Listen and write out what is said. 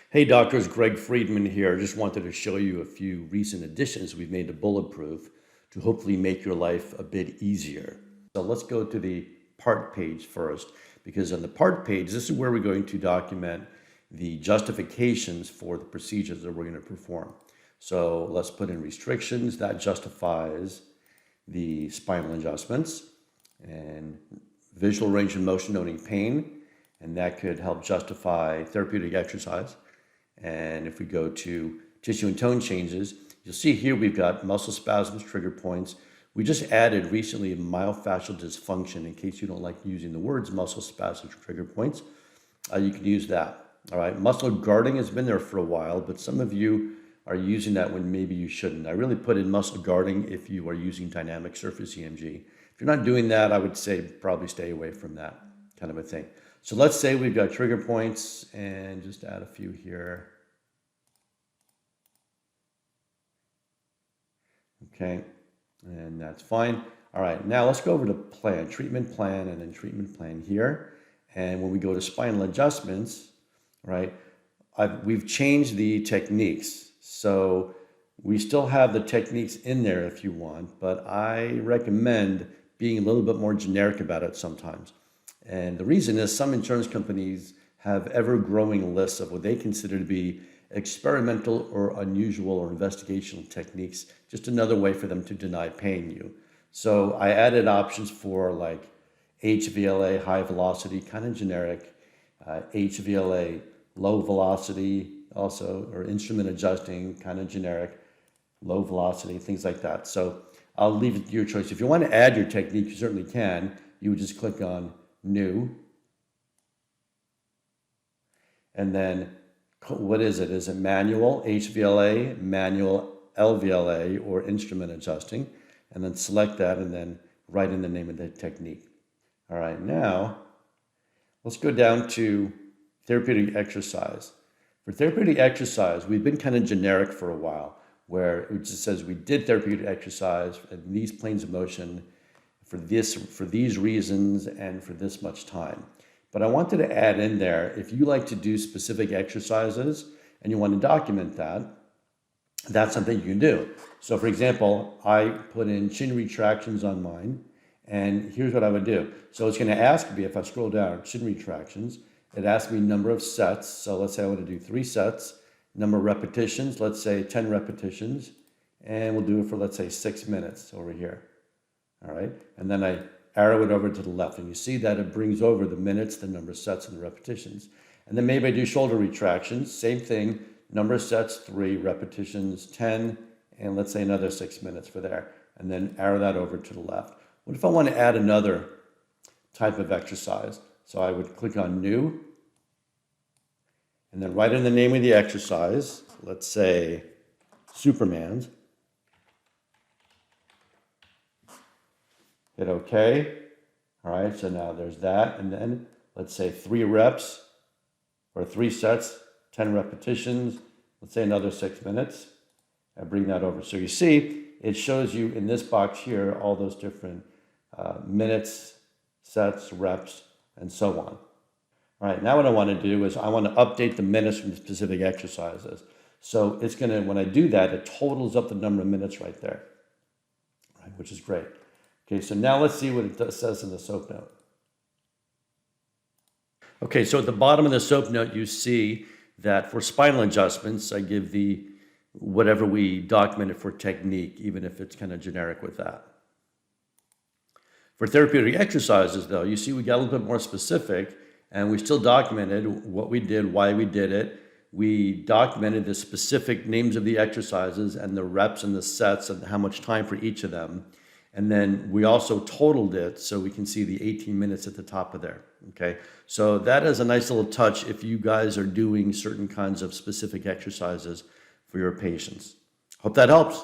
Hey doctors, Greg Friedman here. Just wanted to show you a few recent additions we've made to Bulletproof to hopefully make your life a bit easier. So let's go to the part page first, because on the part page, this is where we're going to document the justifications for the procedures that we're going to perform. So let's put in restrictions that justifies the spinal adjustments, and visual range of motion noting pain, and that could help justify therapeutic exercise. And if we go to tissue and tone changes, you'll see here we've got muscle spasms, trigger points. We just added recently myofascial dysfunction. In case you don't like using the words muscle spasms, trigger points, you can use that. All right, muscle guarding has been there for a while, but some of you are using that when maybe you shouldn't. I really put in muscle guarding if you are using dynamic surface EMG. If you're not doing that, I would say probably stay away from that kind of a thing. So let's say we've got trigger points, and just add a few here. Okay, and that's fine. All right, now let's go over to plan, treatment plan, and then treatment plan here. And when we go to spinal adjustments, right, we've changed the techniques. So we still have the techniques in there if you want, but I recommend being a little bit more generic about it sometimes. And the reason is some insurance companies have ever-growing lists of what they consider to be experimental or unusual or investigational techniques, just another way for them to deny paying you. So I added options for like HVLA, high velocity, kind of generic, HVLA, low velocity also, or instrument adjusting, kind of generic, low velocity, things like that. So I'll leave it to your choice. If you want to add your technique, you certainly can. You would just click on New. And then what is it? Is it manual HVLA, manual LVLA, or instrument adjusting? And then select that and then write in the name of the technique. All right, now let's go down to therapeutic exercise. For therapeutic exercise, we've been kind of generic for a while, where it just says we did therapeutic exercise in these planes of motion for these reasons and for this much time. But I wanted to add in there, if you like to do specific exercises and you want to document that, that's something you can do. So for example, I put in chin retractions on mine, and here's what I would do. So it's going to ask me, if I scroll down, chin retractions, it asks me number of sets. So let's say I want to do 3 sets, number of repetitions, let's say 10 repetitions, and we'll do it for, let's say, 6 minutes over here. All right, and then I arrow it over to the left, and you see that it brings over the minutes, the number of sets, and the repetitions. And then maybe I do shoulder retractions, same thing, number of sets, 3, repetitions, 10, and let's say another 6 minutes for there, and then arrow that over to the left. What if I want to add another type of exercise? So I would click on New, and then write in the name of the exercise, let's say Superman's. Hit OK. All right, so now there's that. And then let's say 3 reps or 3 sets, 10 repetitions. Let's say another 6 minutes. I bring that over. So you see, it shows you in this box here all those different minutes, sets, reps, and so on. All right, now what I want to do is I want to update the minutes from the specific exercises. So it's going to, when I do that, it totals up the number of minutes right there, right, which is great. Okay, so now let's see what it says in the SOAP note. Okay, so at the bottom of the SOAP note, you see that for spinal adjustments, I give the whatever we documented for technique, even if it's kind of generic with that. For therapeutic exercises, though, you see we got a little bit more specific, and we still documented what we did, why we did it. We documented the specific names of the exercises and the reps and the sets and how much time for each of them. And then we also totaled it so we can see the 18 minutes at the top of there, okay? So that is a nice little touch if you guys are doing certain kinds of specific exercises for your patients. Hope that helps.